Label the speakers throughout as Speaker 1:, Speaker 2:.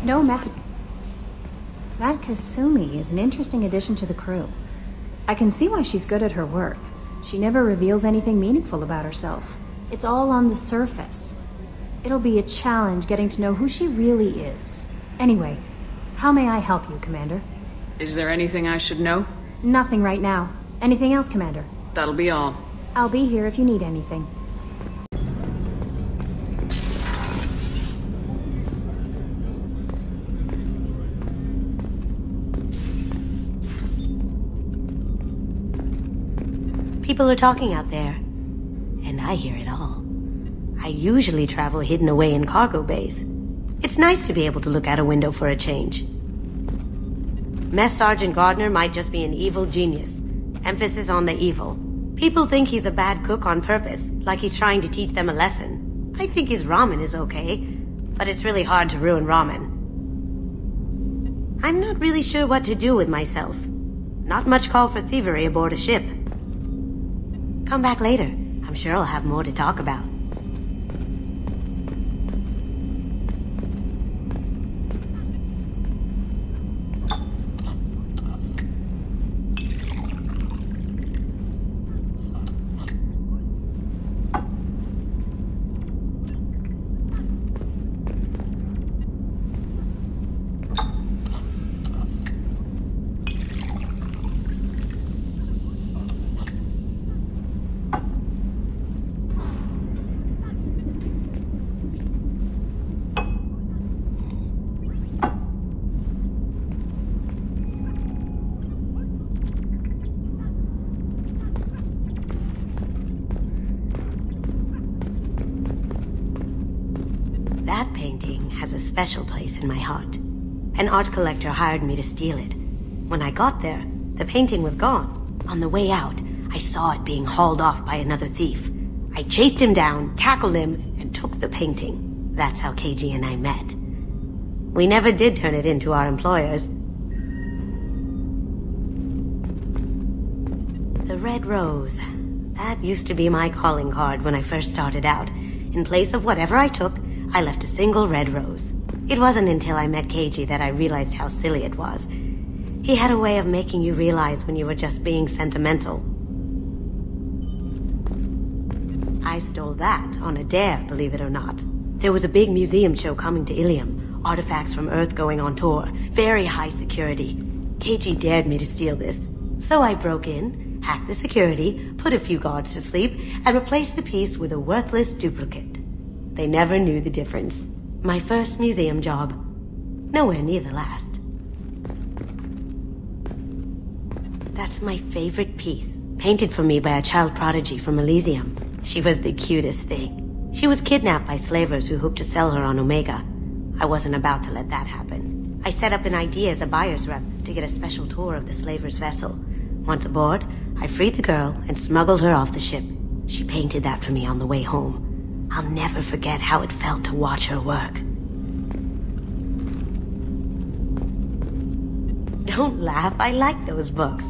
Speaker 1: No message. That Kasumi is an interesting addition to the crew. I can see why she's good at her work. She never reveals anything meaningful about herself. It's all on the surface. It'll be a challenge getting to know who she really is. Anyway, how may I help you, Commander?
Speaker 2: Is there anything I should know?
Speaker 1: Nothing right now. Anything else, Commander?
Speaker 2: That'll be all.
Speaker 1: I'll be here if you need anything.
Speaker 3: People are talking out there, and I hear it all. I usually travel hidden away in cargo bays. It's nice to be able to look out a window for a change. Mess Sergeant Gardner might just be an evil genius. Emphasis on the evil. People think he's a bad cook on purpose, like he's trying to teach them a lesson. I think his ramen is okay, but it's really hard to ruin ramen. I'm not really sure what to do with myself. Not much call for thievery aboard a ship. Come back later. I'm sure I'll have more to talk about. That painting has a special place in my heart. An art collector hired me to steal it. When I got there, the painting was gone. On the way out, I saw it being hauled off by another thief. I chased him down, tackled him, and took the painting. That's how Keiji and I met. We never did turn it into our employers. The red rose. That used to be my calling card when I first started out. In place of whatever I took, I left a single red rose. It wasn't until I met Keiji that I realized how silly it was. He had a way of making you realize when you were just being sentimental. I stole that on a dare, believe it or not. There was a big museum show coming to Ilium. Artifacts from Earth going on tour. Very high security. Keiji dared me to steal this. So I broke in, hacked the security, put a few guards to sleep, and replaced the piece with a worthless duplicate. They never knew the difference. My first museum job. Nowhere near the last. That's my favorite piece. Painted for me by a child prodigy from Elysium. She was the cutest thing. She was kidnapped by slavers who hoped to sell her on Omega. I wasn't about to let that happen. I set up an idea as a buyer's rep to get a special tour of the slaver's vessel. Once aboard, I freed the girl and smuggled her off the ship. She painted that for me on the way home. I'll never forget how it felt to watch her work. Don't laugh, I like those books.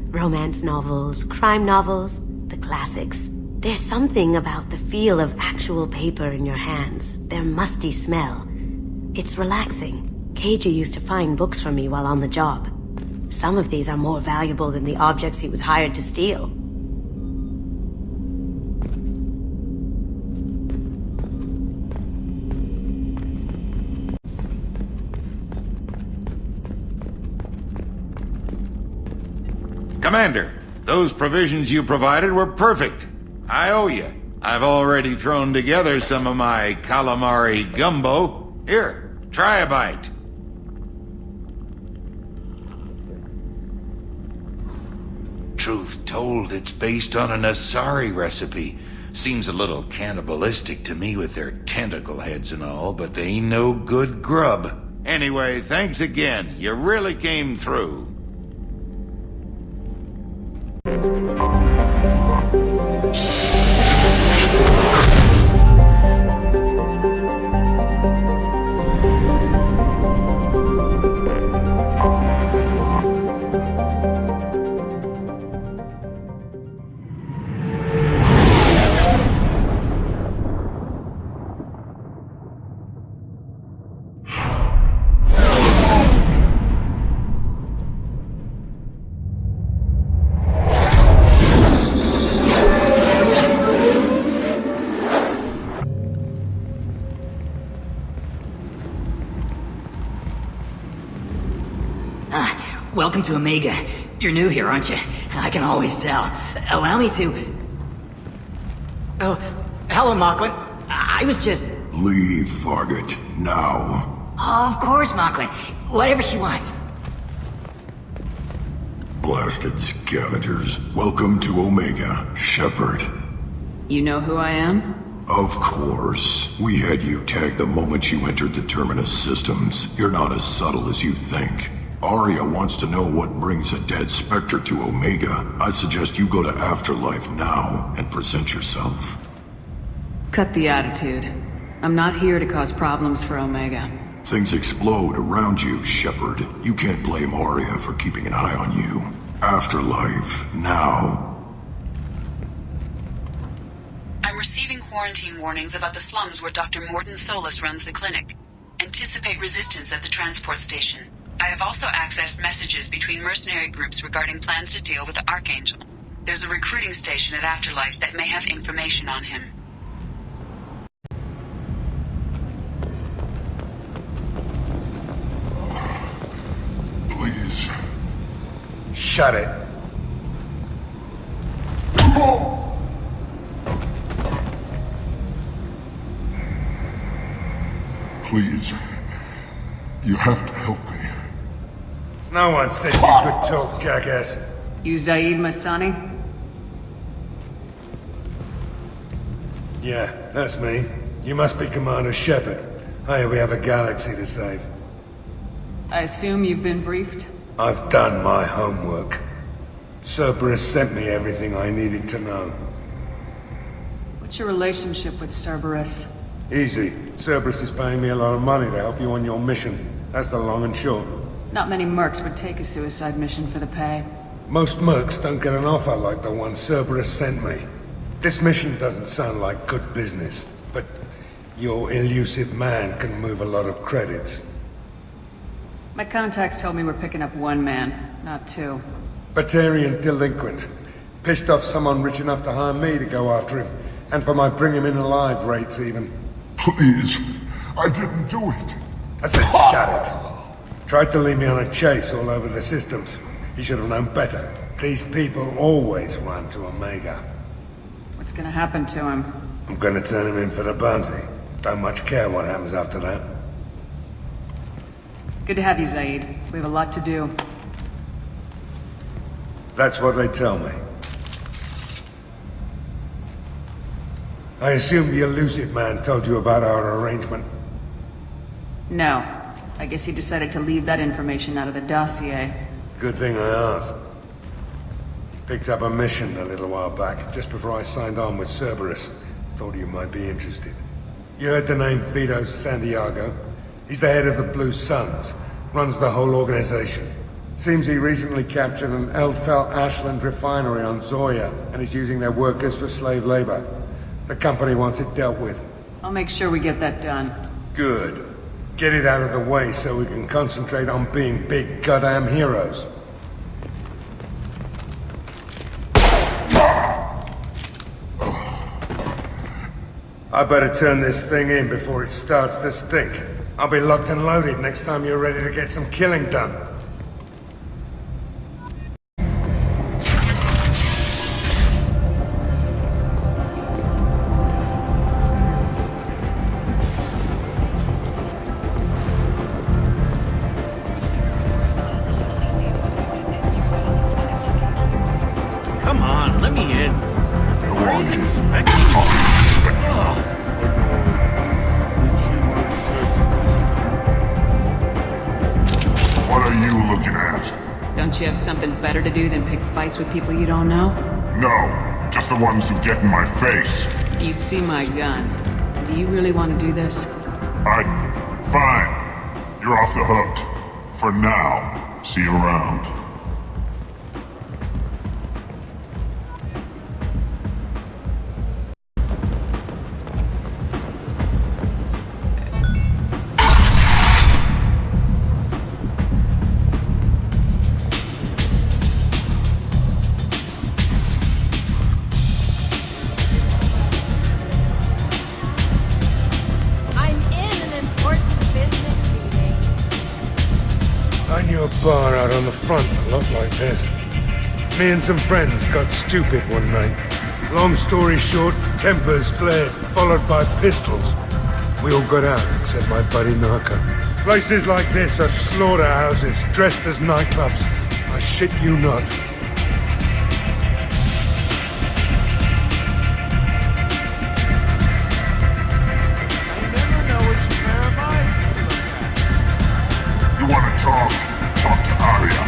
Speaker 3: Romance novels, crime novels, the classics. There's something about the feel of actual paper in your hands, their musty smell. It's relaxing. Keiji used to find books for me while on the job. Some of these are more valuable than the objects he was hired to steal.
Speaker 4: Commander, those provisions you provided were perfect. I owe you. I've already thrown together some of my calamari gumbo. Here, try a bite. Truth told, it's based on an Asari recipe. Seems a little cannibalistic to me with their tentacle heads and all, but they ain't no good grub. Anyway, thanks again. You really came through.
Speaker 5: welcome to Omega. You're new here, aren't you? I can always tell. Allow me to... Oh, hello, Mocklin. I was just...
Speaker 6: Leave, Fargate, now.
Speaker 5: Oh, of course, Mocklin. Whatever she wants.
Speaker 6: Blasted scavengers. Welcome to Omega, Shepard.
Speaker 2: You know who I am?
Speaker 6: Of course. We had you tagged the moment you entered the Terminus systems. You're not as subtle as you think. Arya wants to know what brings a dead Spectre to Omega. I suggest you go to Afterlife now and present yourself.
Speaker 2: Cut the attitude. I'm not here to cause problems for Omega.
Speaker 6: Things explode around you, Shepard. You can't blame Arya for keeping an eye on you. Afterlife, now.
Speaker 7: I'm receiving quarantine warnings about the slums where Dr. Mordin Solus runs the clinic. Anticipate resistance at the transport station. I have also accessed messages between mercenary groups regarding plans to deal with the Archangel. There's a recruiting station at Afterlife that may have information on him.
Speaker 6: Please.
Speaker 8: Shut it.
Speaker 6: Please. You have to help me.
Speaker 8: No one said you could talk, jackass.
Speaker 2: You Zaid Masani?
Speaker 8: Yeah, that's me. You must be Commander Shepard. Hey, we have a galaxy to save.
Speaker 2: I assume you've been briefed?
Speaker 8: I've done my homework. Cerberus sent me everything I needed to know.
Speaker 2: What's your relationship with Cerberus?
Speaker 8: Easy. Cerberus is paying me a lot of money to help you on your mission. That's the long and short.
Speaker 2: Not many mercs would take a suicide mission for the pay.
Speaker 8: Most mercs don't get an offer like the one Cerberus sent me. This mission doesn't sound like good business, but your elusive man can move a lot of credits.
Speaker 2: My contacts told me we're picking up one man, not two.
Speaker 8: Batarian delinquent. Pissed off someone rich enough to hire me to go after him, and for my bring him in alive rates even.
Speaker 6: Please. I didn't do it.
Speaker 8: I said shut it. Tried to lead me on a chase all over the systems. He should have known better. These people always run to Omega.
Speaker 2: What's gonna happen to him?
Speaker 8: I'm gonna turn him in for the bounty. Don't much care what happens after that.
Speaker 2: Good to have you, Zaid. We have a lot to do.
Speaker 8: That's what they tell me. I assume the elusive man told you about our arrangement.
Speaker 2: No. I guess he decided to leave that information out of the dossier.
Speaker 8: Good thing I asked. Picked up a mission a little while back, just before I signed on with Cerberus. Thought you might be interested. You heard the name Vito Santiago? He's the head of the Blue Suns, runs the whole organization. Seems he recently captured an Eldfell Ashland refinery on Zoya, and is using their workers for slave labor. The company wants it dealt with.
Speaker 2: I'll make sure we get that done.
Speaker 8: Good. Get it out of the way so we can concentrate on being big goddamn heroes. I better turn this thing in before it starts to stink. I'll be locked and loaded next time you're ready to get some killing done.
Speaker 9: Come on, let me in. What are you expecting?
Speaker 6: What are you looking at?
Speaker 2: Don't you have something better to do than pick fights with people you don't know?
Speaker 6: No, just the ones who get in my face.
Speaker 2: You see my gun. Do you really want to do this?
Speaker 6: Fine. You're off the hook. For now. See you around.
Speaker 1: I'm in an important business meeting.
Speaker 8: I knew a bar out on the front, a lot like this. Me and some friends got stupid one night. Long story short, tempers flared, followed by pistols. We all got out, except my buddy Narco. Places like this are slaughterhouses, dressed as nightclubs. I shit you not.
Speaker 6: You want to talk? Talk to Arya.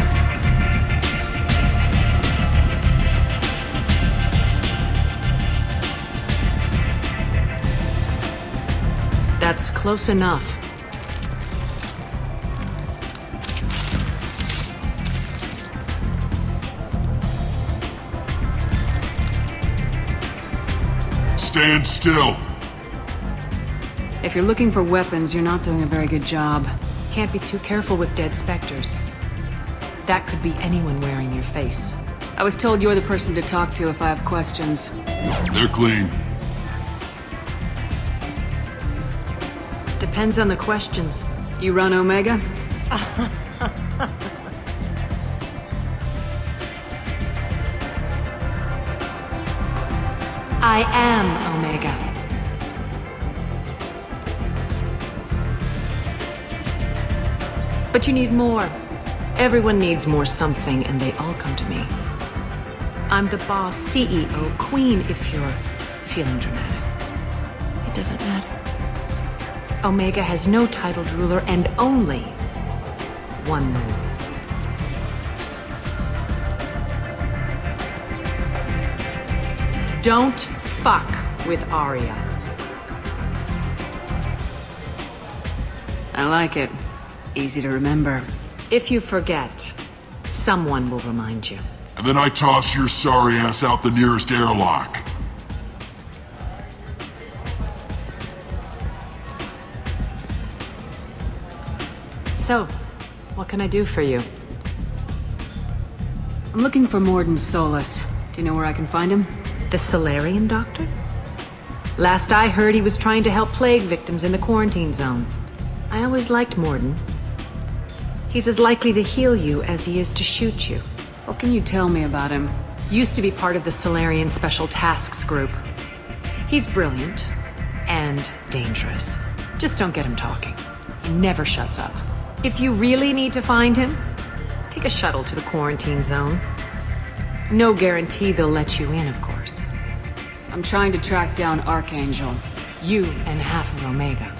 Speaker 2: That's close enough.
Speaker 6: Stand still.
Speaker 2: If you're looking for weapons, you're not doing a very good job. Can't be too careful with dead specters. That could be anyone wearing your face. I was told you're the person to talk to if I have questions.
Speaker 6: They're clean.
Speaker 2: Depends on the questions. You run Omega? I am Omega. But you need more. Everyone needs more something, and they all come to me. I'm the boss, CEO, queen, if you're feeling dramatic. It doesn't matter. Omega has no titled ruler and only one rule. Don't fuck with Arya. I like it. Easy to remember. If you forget, someone will remind you.
Speaker 6: And then I toss your sorry ass out the nearest airlock.
Speaker 2: So, what can I do for you? I'm looking for Morden Solus. Do you know where I can find him? The Solarian doctor? Last I heard, he was trying to help plague victims in the quarantine zone. I always liked Morden. He's as likely to heal you as he is to shoot you. What can you tell me about him? Used to be part of the Solarian Special Tasks Group. He's brilliant and dangerous. Just don't get him talking. He never shuts up. If you really need to find him, take a shuttle to the quarantine zone. No guarantee they'll let you in, of course. I'm trying to track down Archangel. You and half of Omega.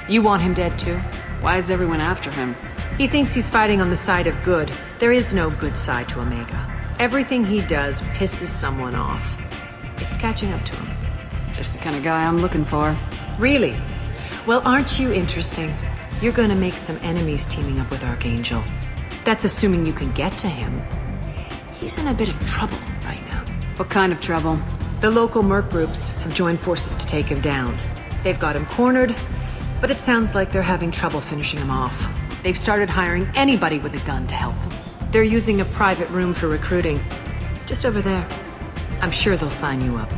Speaker 2: You want him dead too? Why is everyone after him? He thinks he's fighting on the side of good. There is no good side to Omega. Everything he does pisses someone off. It's catching up to him. Just the kind of guy I'm looking for. Really? Well, aren't you interesting? You're gonna make some enemies teaming up with Archangel. That's assuming you can get to him. He's in a bit of trouble right now. What kind of trouble? The local merc groups have joined forces to take him down. They've got him cornered, but it sounds like they're having trouble finishing him off. They've started hiring anybody with a gun to help them. They're using a private room for recruiting. Just over there. I'm sure they'll sign you up.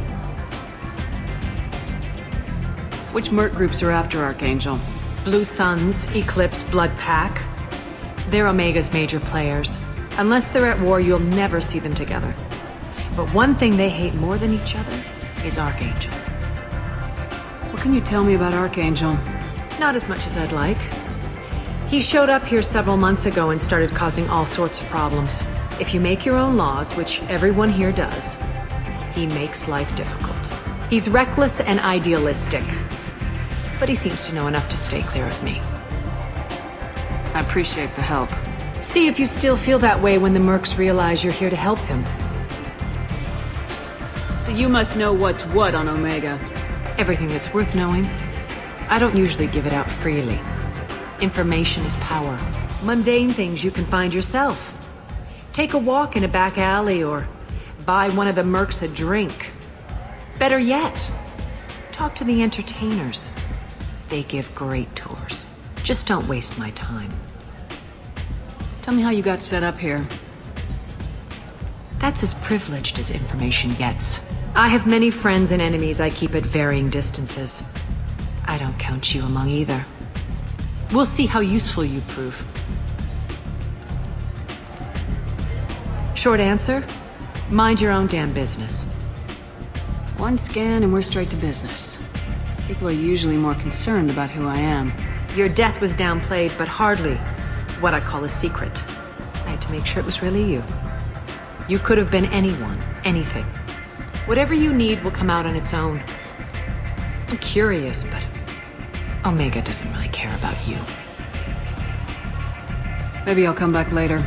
Speaker 2: Which merc groups are after Archangel? Blue Suns, Eclipse, Blood Pack. They're Omega's major players. Unless they're at war, you'll never see them together. But one thing they hate more than each other is Archangel. What can you tell me about Archangel? Not as much as I'd like. He showed up here several months ago and started causing all sorts of problems. If you make your own laws, which everyone here does, he makes life difficult. He's reckless and idealistic, but he seems to know enough to stay clear of me. I appreciate the help. See if you still feel that way when the mercs realize you're here to help him. So you must know what's what on Omega. Everything that's worth knowing. I don't usually give it out freely. Information is power. Mundane things you can find yourself. Take a walk in a back alley or buy one of the mercs a drink. Better yet, talk to the entertainers. They give great tours. Just don't waste my time. Tell me how you got set up here. That's as privileged as information gets. I have many friends and enemies I keep at varying distances. I don't count you among either. We'll see how useful you prove. Short answer, mind your own damn business.
Speaker 7: One scan and we're straight to business. People are usually more concerned about who I am.
Speaker 2: Your death was downplayed, but hardly what I call a secret. I had to make sure it was really you. You could have been anyone, anything. Whatever you need will come out on its own. I'm curious, but Omega doesn't really care about you.
Speaker 7: Maybe I'll come back later.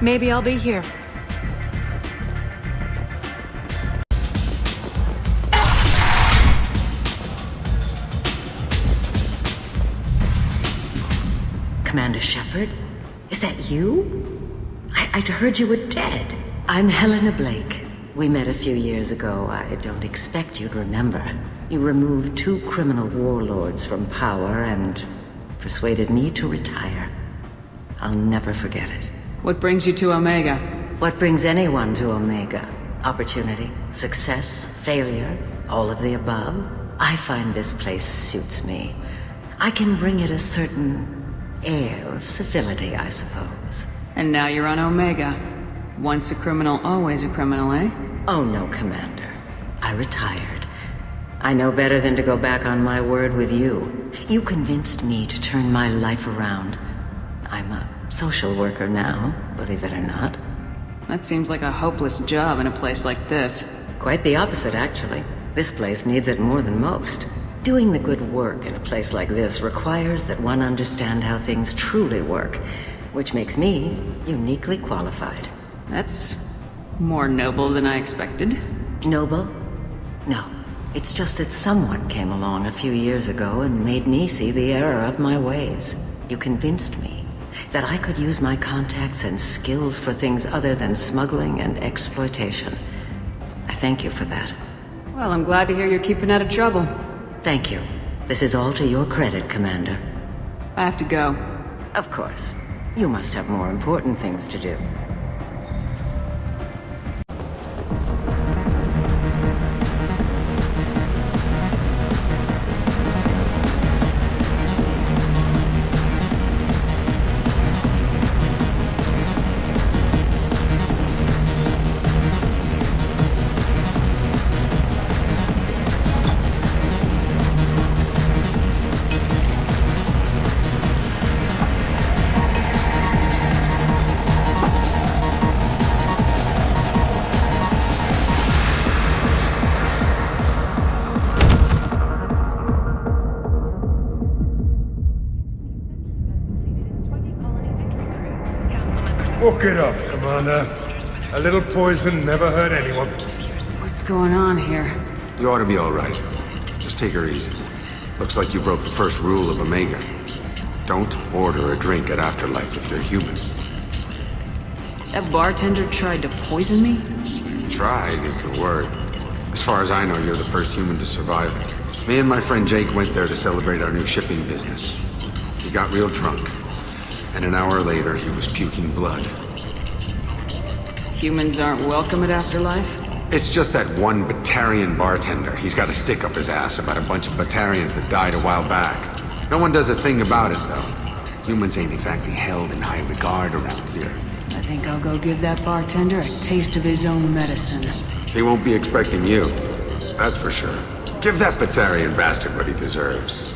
Speaker 2: Maybe I'll be here.
Speaker 10: Commander Shepard? Is that you? I'd heard you were dead. I'm Helena Blake. We met a few years ago. I don't expect you'd remember. You removed 2 criminal warlords from power and persuaded me to retire. I'll never forget it.
Speaker 7: What brings you to Omega?
Speaker 10: What brings anyone to Omega? Opportunity, success, failure, all of the above. I find this place suits me. I can bring it a certain air of civility, I suppose.
Speaker 7: And now you're on Omega. Once a criminal, always a criminal, eh?
Speaker 10: Oh no, Commander. I retired. I know better than to go back on my word with you. You convinced me to turn my life around. I'm a social worker now, believe it or not.
Speaker 7: That seems like a hopeless job in a place like this.
Speaker 10: Quite the opposite, actually. This place needs it more than most. Doing the good work in a place like this requires that one understand how things truly work, which makes me uniquely qualified.
Speaker 7: That's more noble than I expected.
Speaker 10: Noble? No. It's just that someone came along a few years ago and made me see the error of my ways. You convinced me that I could use my contacts and skills for things other than smuggling and exploitation. I thank you for that.
Speaker 7: Well, I'm glad to hear you're keeping out of trouble.
Speaker 10: Thank you. This is all to your credit, Commander.
Speaker 7: I have to go.
Speaker 10: Of course. You must have more important things to do.
Speaker 8: Walk it off, Commander. A little poison never hurt anyone.
Speaker 7: What's going on here?
Speaker 11: You ought to be all right. Just take her easy. Looks like you broke the first rule of Omega. Don't order a drink at Afterlife if you're human.
Speaker 7: That bartender tried to poison me?
Speaker 11: Tried is the word. As far as I know, you're the first human to survive it. Me and my friend Jake went there to celebrate our new shipping business. He got real drunk. And an hour later, he was puking blood.
Speaker 7: Humans aren't welcome at Afterlife?
Speaker 11: It's just that one Batarian bartender. He's got a stick up his ass about a bunch of Batarians that died a while back. No one does a thing about it, though. Humans ain't exactly held in high regard around here.
Speaker 7: I think I'll go give that bartender a taste of his own medicine.
Speaker 11: He won't be expecting you. That's for sure. Give that Batarian bastard what he deserves.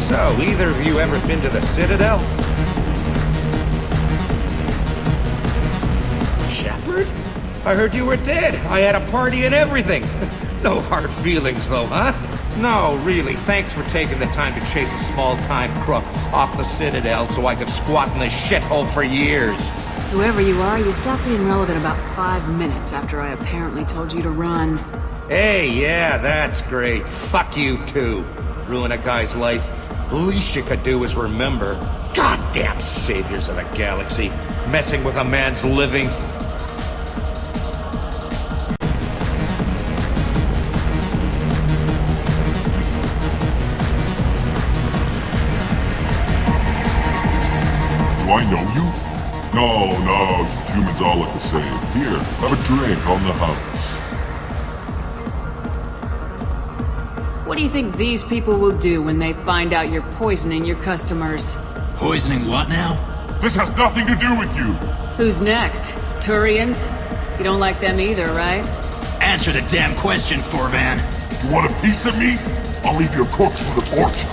Speaker 9: So, either of you ever been to the Citadel? Shepard? I heard you were dead. I had a party and everything. No hard feelings, though, huh? No, really, thanks for taking the time to chase a small-time crook off the Citadel so I could squat in this shithole for years.
Speaker 7: Whoever you are, you stopped being relevant about 5 minutes after I apparently told you to run.
Speaker 9: Hey, yeah, that's great. Fuck you, too. Ruin a guy's life. The least you could do is remember. Goddamn saviors of the galaxy. Messing with a man's living.
Speaker 6: Do I know you? No, humans all look the same. Here, have a drink on the house.
Speaker 2: What do you think these people will do when they find out you're poisoning your customers?
Speaker 12: Poisoning what now?
Speaker 6: This has nothing to do with you.
Speaker 2: Who's next? Turians? You don't like them either, right?
Speaker 12: Answer the damn question, Forvan.
Speaker 6: You want a piece of me? I'll leave your corpse for the fortune.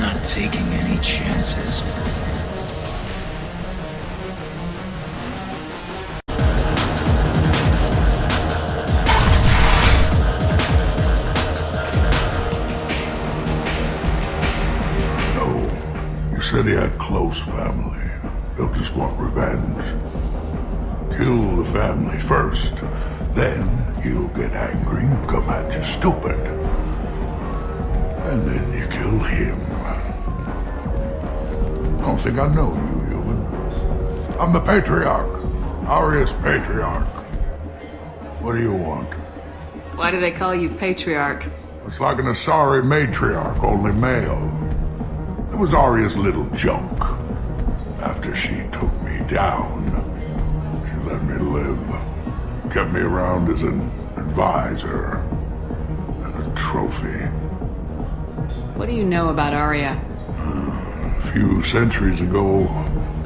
Speaker 12: Not taking any chances.
Speaker 6: Said he had close family. They'll just want revenge. Kill the family first, then he'll get angry and come at you stupid. And then you kill him. Don't think I know you, human. I'm the Patriarch. Arius Patriarch. What do you want?
Speaker 2: Why do they call you Patriarch?
Speaker 6: It's like an Asari matriarch, only male. It was Arya's little joke. After she took me down, she let me live. Kept me around as an advisor and a trophy.
Speaker 2: What do you know about Arya?
Speaker 6: A few centuries ago,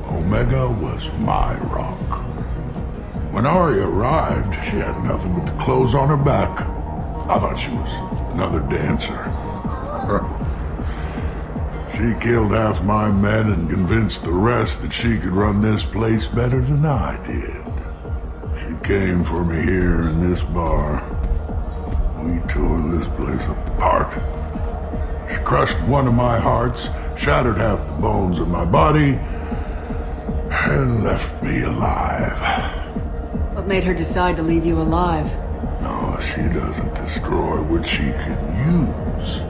Speaker 6: Omega was my rock. When Arya arrived, she had nothing but the clothes on her back. I thought she was another dancer. She killed half my men and convinced the rest that she could run this place better than I did. She came for me here in this bar. We tore this place apart. She crushed one of my hearts, shattered half the bones of my body, and left me alive.
Speaker 2: What made her decide to leave you alive?
Speaker 6: No, she doesn't destroy what she can use.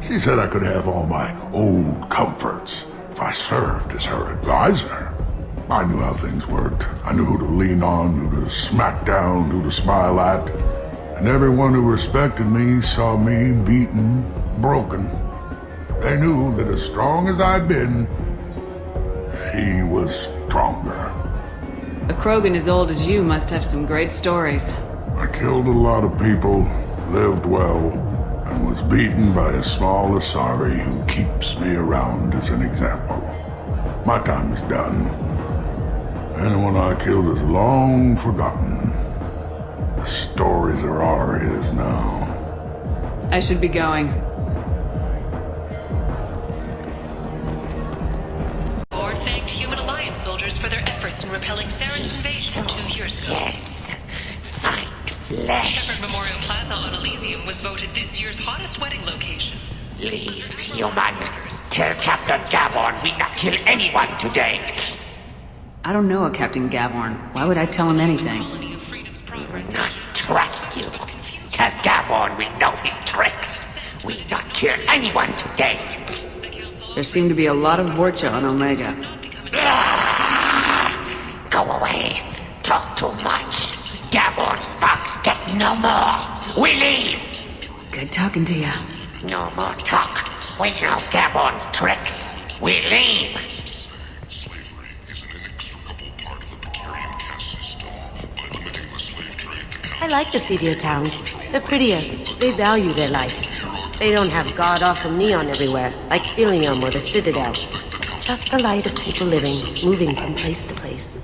Speaker 6: She said I could have all my old comforts if I served as her advisor. I knew how things worked. I knew who to lean on, who to smack down, who to smile at. And everyone who respected me saw me beaten, broken. They knew that as strong as I'd been, she was stronger.
Speaker 2: A Krogan as old as you must have some great stories.
Speaker 6: I killed a lot of people, lived well, and was beaten by a small Asari who keeps me around as an example. My time is done. Anyone I killed is long forgotten. The stories are Arya's now.
Speaker 2: I should be going.
Speaker 13: Board thanked Human Alliance soldiers for their efforts in repelling Saren's invasion 2 years ago.
Speaker 3: Yes, find flesh.
Speaker 13: Shepherd Memorial Plaza on Elysium was voted this year's hottest wedding location.
Speaker 14: Leave, human. Tell Captain Gavorn we not kill anyone today.
Speaker 2: I don't know a Captain Gavorn. Why would I tell him anything?
Speaker 14: Not trust you. Tell Gavorn we know his tricks. We not kill anyone today.
Speaker 2: There seem to be a lot of Vorcha on Omega.
Speaker 14: Go away. Talk too much. Gavorn's thugs get no more. We leave.
Speaker 2: Good talking to you.
Speaker 14: No more talk. We know Gavorn's tricks. We leave.
Speaker 3: I like the seedier towns. They're prettier. They value their light. They don't have god-awful neon everywhere, like Ilium or the Citadel. Just the light of people living, moving from place to place.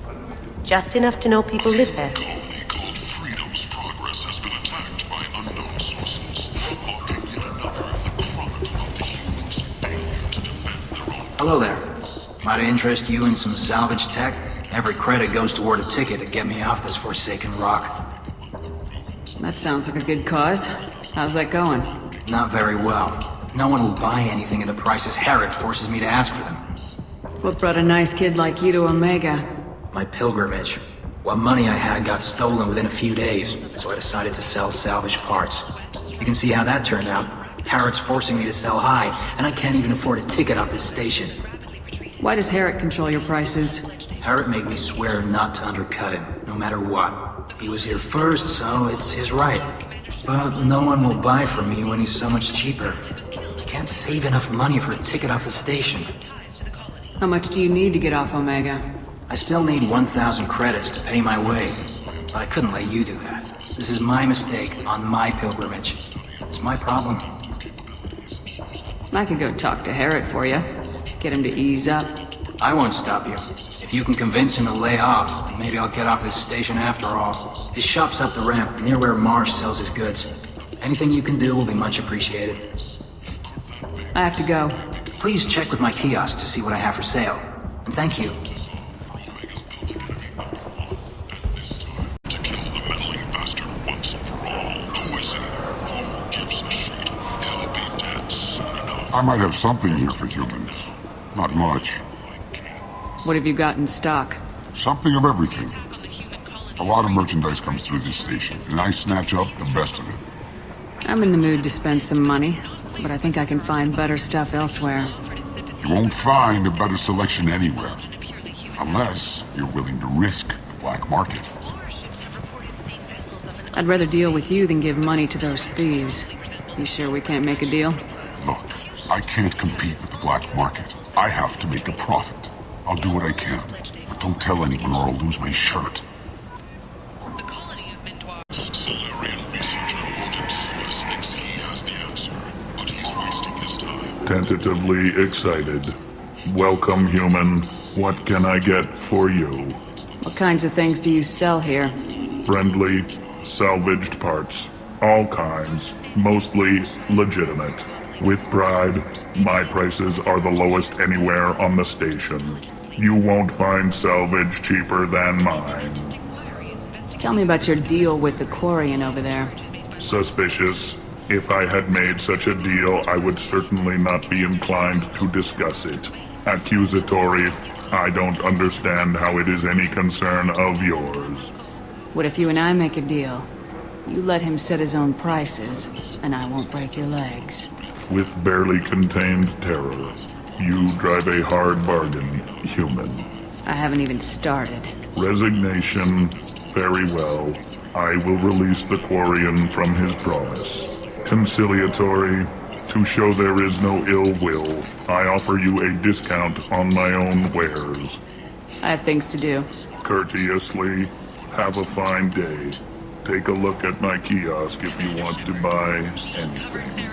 Speaker 3: Just enough to know people live there.
Speaker 6: Freedom's progress has been attacked by unknown sources.
Speaker 5: Hello there. Might I interest you in some salvage tech? Every credit goes toward a ticket to get me off this forsaken rock.
Speaker 2: That sounds like a good cause. How's that going?
Speaker 5: Not very well. No one will buy anything at the prices Herod forces me to ask for them.
Speaker 2: What brought a nice kid like you to Omega?
Speaker 5: My pilgrimage. What money I had got stolen within a few days, so I decided to sell salvage parts. You can see how that turned out. Herod's forcing me to sell high, and I can't even afford a ticket off this station.
Speaker 2: Why does Herod control your prices?
Speaker 5: Herod made me swear not to undercut him, no matter what. He was here first, so it's his right. But no one will buy from me when he's so much cheaper. I can't save enough money for a ticket off the station.
Speaker 2: How much do you need to get off Omega?
Speaker 5: I still need 1,000 credits to pay my way. but I couldn't let you do that. This is my mistake on my pilgrimage. It's my problem.
Speaker 2: I could go talk to Herod for you. Get him to ease up.
Speaker 5: I won't stop you. If you can convince him to lay off, then maybe I'll get off this station after all. His shop's up the ramp, near where Marsh sells his goods. Anything you can do will be much appreciated.
Speaker 2: I have to go.
Speaker 5: Please check with my kiosk to see what I have for sale. And thank you.
Speaker 6: I might have something here for humans. Not much.
Speaker 2: What have you got in stock?
Speaker 6: Something of everything. A lot of merchandise comes through this station, and I snatch up the best of it.
Speaker 2: I'm in the mood to spend some money, but I think I can find better stuff elsewhere.
Speaker 6: You won't find a better selection anywhere. Unless you're willing to risk the black market.
Speaker 2: I'd rather deal with you than give money to those thieves. You sure we can't make a deal?
Speaker 6: Look, I can't compete with the black market. I have to make a profit. I'll do what I can, but don't tell anyone or I'll lose my shirt.
Speaker 15: Tentatively excited. Welcome, human. What can I get for you?
Speaker 2: What kinds of things do you sell here?
Speaker 15: Friendly, salvaged parts. All kinds. Mostly legitimate. With pride, my prices are the lowest anywhere on the station. You won't find salvage cheaper than mine.
Speaker 2: Tell me about your deal with the Quarian over there.
Speaker 15: Suspicious. If I had made such a deal, I would certainly not be inclined to discuss it. Accusatory. I don't understand how it is any concern of yours.
Speaker 2: What if you and I make a deal? You let him set his own prices, and I won't break your legs.
Speaker 15: With barely contained terror, you drive a hard bargain, human.
Speaker 2: I haven't even started.
Speaker 15: Resignation. Very well. I will release the Quarian from his promise. Conciliatory. To show there is no ill will, I offer you a discount on my own wares.
Speaker 2: I have things to do.
Speaker 15: Courteously. Have a fine day. Take a look at my kiosk if you want to buy anything.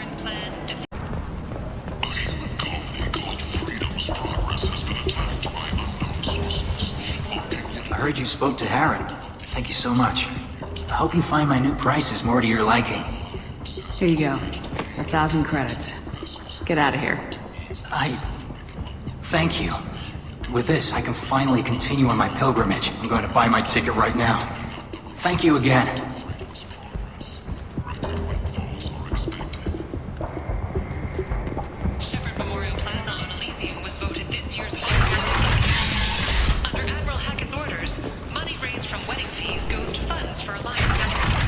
Speaker 5: I heard you spoke to Herod. Thank you so much. I hope you find my new prices more to your liking.
Speaker 2: Here you go. 1,000 credits. Get out of here.
Speaker 5: Thank you. With this, I can finally continue on my pilgrimage. I'm going to buy my ticket right now. Thank you again.
Speaker 13: Shepherd Memorial Plaza on Elysium was voted this year's Under Admiral Hackett's orders, money raised from wedding fees goes to funds for Alliance veterans.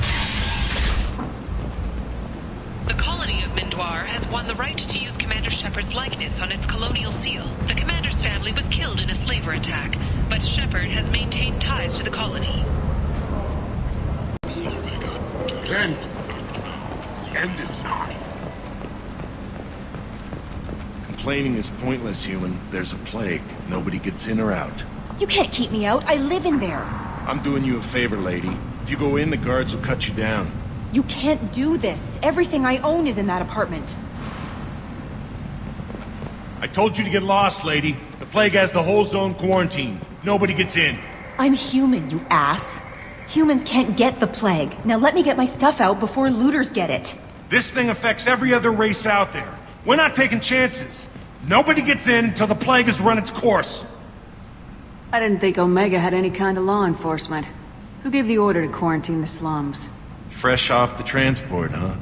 Speaker 13: The colony of Mindoir has won the right to use Commander Shepard's likeness on its colonial seal. The commander's family was killed in a slaver attack, but Shepard has maintained ties to the colony.
Speaker 6: End. End is nigh.
Speaker 16: Complaining is pointless, human. There's a plague. Nobody gets in or out.
Speaker 17: You can't keep me out. I live in there.
Speaker 16: I'm doing you a favor, lady. If you go in, the guards will cut you down.
Speaker 17: You can't do this. Everything I own is in that apartment.
Speaker 16: I told you to get lost, lady. The plague has the whole zone quarantined. Nobody gets in.
Speaker 17: I'm human, you ass. Humans can't get the plague. Now let me get my stuff out before looters get it.
Speaker 16: This thing affects every other race out there. We're not taking chances. Nobody gets in until the plague has run its course.
Speaker 2: I didn't think Omega had any kind of law enforcement. Who gave the order to quarantine the slums?
Speaker 16: Fresh off the transport, huh?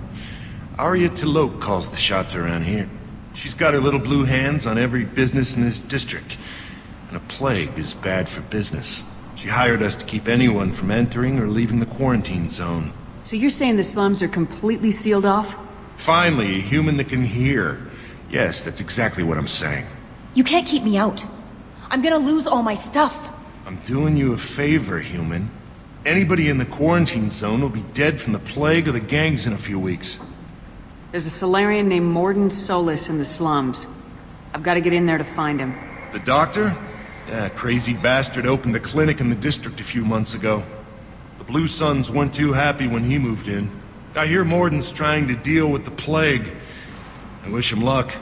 Speaker 16: Arya Tilok calls the shots around here. She's got her little blue hands on every business in this district. And a plague is bad for business. She hired us to keep anyone from entering or leaving the quarantine zone.
Speaker 2: So you're saying the slums are completely sealed off?
Speaker 16: Finally, a human that can hear. Yes, that's exactly what I'm saying.
Speaker 17: You can't keep me out. I'm gonna lose all my stuff.
Speaker 16: I'm doing you a favor, human. Anybody in the quarantine zone will be dead from the plague or the gangs in a few weeks.
Speaker 2: There's a Solarian named Morden Solis in the slums. I've got to get in there to find him.
Speaker 16: The doctor? Yeah, crazy bastard opened a clinic in the district a few months ago. The The Blue Suns weren't too happy when he moved in. I hear Morden's trying to deal with the plague. I wish him luck,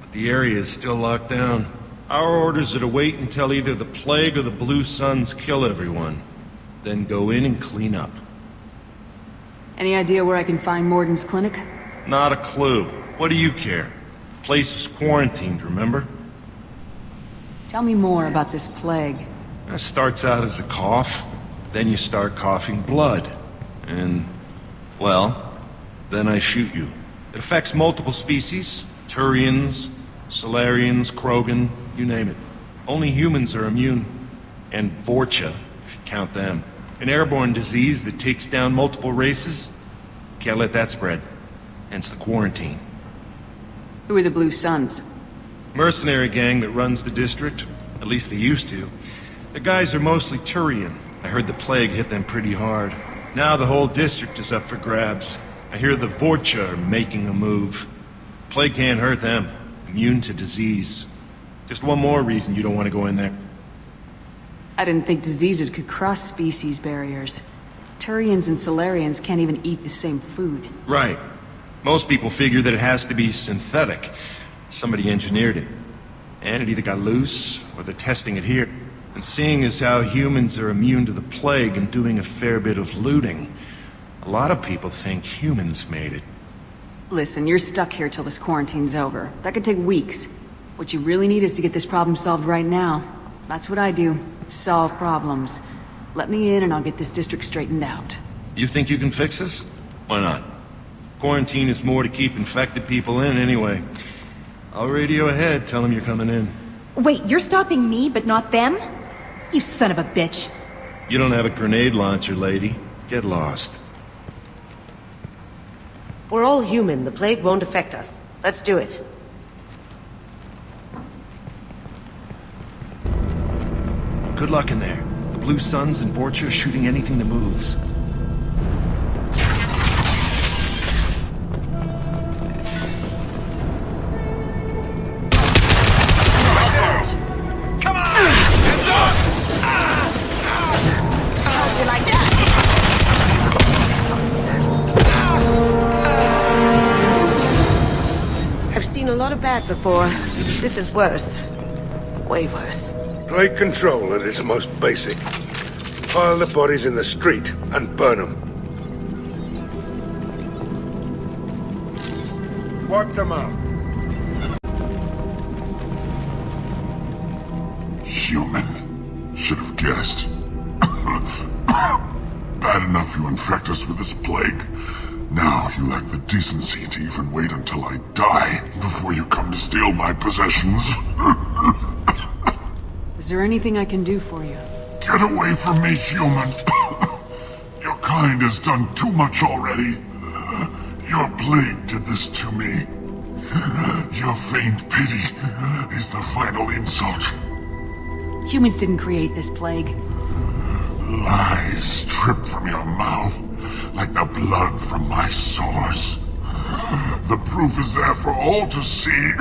Speaker 16: but the area is still locked down. Our orders are to wait until either the plague or the Blue Suns kill everyone. Then go in and clean up.
Speaker 2: Any idea where I can find Morden's clinic?
Speaker 16: Not a clue. What do you care? The place is quarantined, remember?
Speaker 2: Tell me more about this plague.
Speaker 16: That starts out as a cough, then you start coughing blood. And, well, then I shoot you. It affects multiple species. Turians, Solarians, Krogan, you name it. Only humans are immune. And Vorcha, if you count them. An airborne disease that takes down multiple races. Can't let that spread. Hence the quarantine.
Speaker 2: Who are the Blue Suns?
Speaker 16: Mercenary gang that runs the district. At least they used to. The guys are mostly Turian. I heard the plague hit them pretty hard. Now the whole district is up for grabs. I hear the Vorcha are making a move. Plague can't hurt them. Immune to disease. Just one more reason you don't want to go in there.
Speaker 2: I didn't think diseases could cross species barriers. Turians and Solarians can't even eat the same food.
Speaker 16: Right. Most people figure that it has to be synthetic. Somebody engineered it. And it either got loose, or they're testing it here. And seeing as how humans are immune to the plague and doing a fair bit of looting, a lot of people think humans made it.
Speaker 2: Listen, you're stuck here till this quarantine's over. That could take weeks. What you really need is to get this problem solved right now. That's what I do. Solve problems. Let me in and I'll get this district straightened out.
Speaker 16: You think you can fix this? Why not? Quarantine is more to keep infected people in anyway. I'll radio ahead, tell them you're coming in.
Speaker 17: Wait, you're stopping me, but not them? You son of a bitch.
Speaker 16: You don't have a grenade launcher, lady. Get lost.
Speaker 3: We're all human. The plague won't affect us. Let's do it.
Speaker 16: Good luck in there. The Blue Suns and Vorcha are shooting anything that moves.
Speaker 3: Bad before. This is worse. Way worse.
Speaker 8: Plague control at its most basic. Pile the bodies in the street and burn them. Wipe them out.
Speaker 6: Human. Should have guessed. Bad enough you infect us with this plague. Now you lack the decency to even wait until I die before you come to steal my possessions.
Speaker 2: Is there anything I can do for you?
Speaker 6: Get away from me, human. Your kind has done too much already. Your plague did this to me. Your feigned pity is the final insult.
Speaker 2: Humans didn't create this plague.
Speaker 6: Lies drip from your mouth like the blood from my sores. The proof is there for all to see.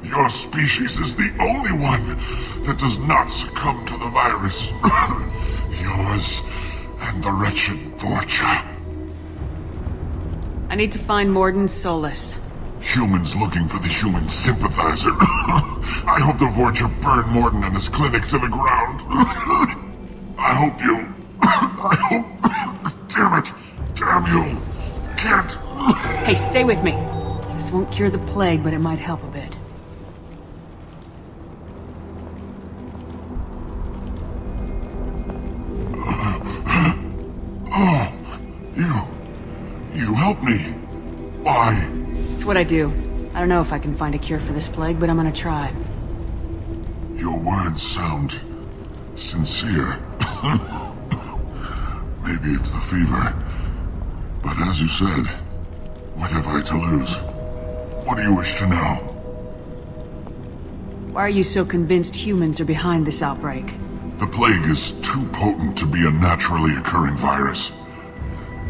Speaker 6: Your species is the only one that does not succumb to the virus. Yours and the wretched Vorcha.
Speaker 2: I need to find Morden Solus.
Speaker 6: Humans looking for the human sympathizer. I hope the Vorcha burn Morden and his clinic to the ground. I hope you... I hope... Damn it! Damn you! Can't...
Speaker 2: Hey, stay with me. This won't cure the plague, but it might help a bit.
Speaker 6: You helped me. Why?
Speaker 2: It's what I do. I don't know if I can find a cure for this plague, but I'm gonna try.
Speaker 6: Your words sound... sincere. Maybe it's the fever. But as you said, what have I to lose? What do you wish to know?
Speaker 2: Why are you so convinced humans are behind this outbreak?
Speaker 6: The plague is too potent to be a naturally occurring virus.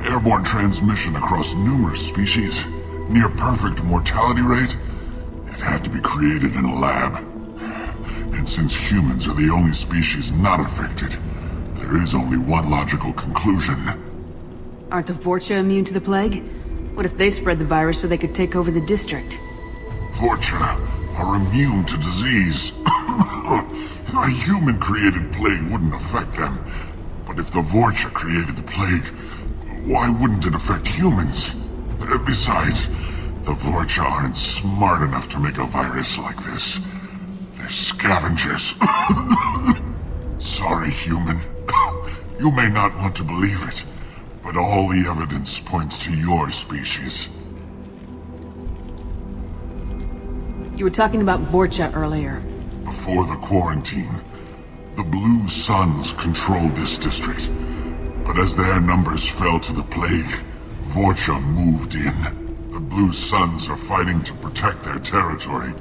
Speaker 6: Airborne transmission across numerous species, near perfect mortality rate. It had to be created in a lab. And since humans are the only species not affected, there There is only one logical conclusion.
Speaker 2: Aren't the Vorcha immune to the plague? What if they spread the virus so they could take over the district?
Speaker 6: Vorcha are immune to disease. A human-created plague wouldn't affect them. But if the Vorcha created the plague, why wouldn't it affect humans? Besides, the Vorcha aren't smart enough to make a virus like this. They're scavengers. Sorry, human. You may not want to believe it, but all the evidence points to your species.
Speaker 2: You were talking about Vorcha earlier.
Speaker 6: Before the quarantine, the Blue Suns controlled this district. But as their numbers fell to the plague, Vorcha moved in. The Blue Suns are fighting to protect their territory,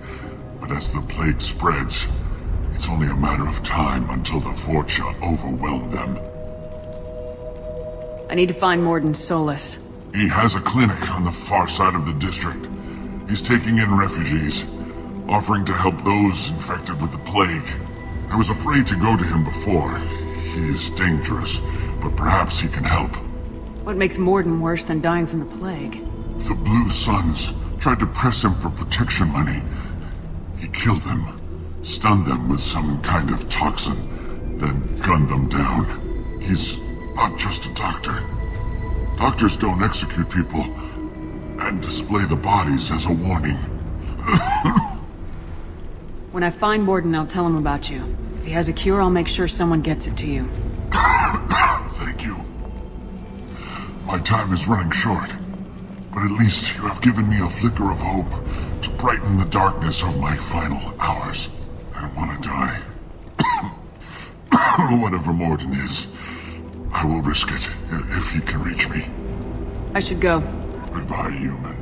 Speaker 6: but as the plague spreads, it's only a matter of time until the Vorcha overwhelm them.
Speaker 2: I need to find Morden Solus.
Speaker 6: He has a clinic on the far side of the district. He's taking in refugees, offering to help those infected with the plague. I was afraid to go to him before. He is dangerous, but perhaps he can help.
Speaker 2: What makes Morden worse than dying from the plague?
Speaker 6: The Blue Suns tried to press him for protection money. He killed them, stunned them with some kind of toxin, then gunned them down. He's not just a doctor. Doctors don't execute people and display the bodies as a warning.
Speaker 2: When I find Morden, I'll tell him about you. If he has a cure, I'll make sure someone gets it to you.
Speaker 6: Thank you. My time is running short, but at least you have given me a flicker of hope to brighten the darkness of my final hours. I don't want to die. Whatever Morden is, I will risk it if he can reach me.
Speaker 2: I should go.
Speaker 6: Goodbye, human.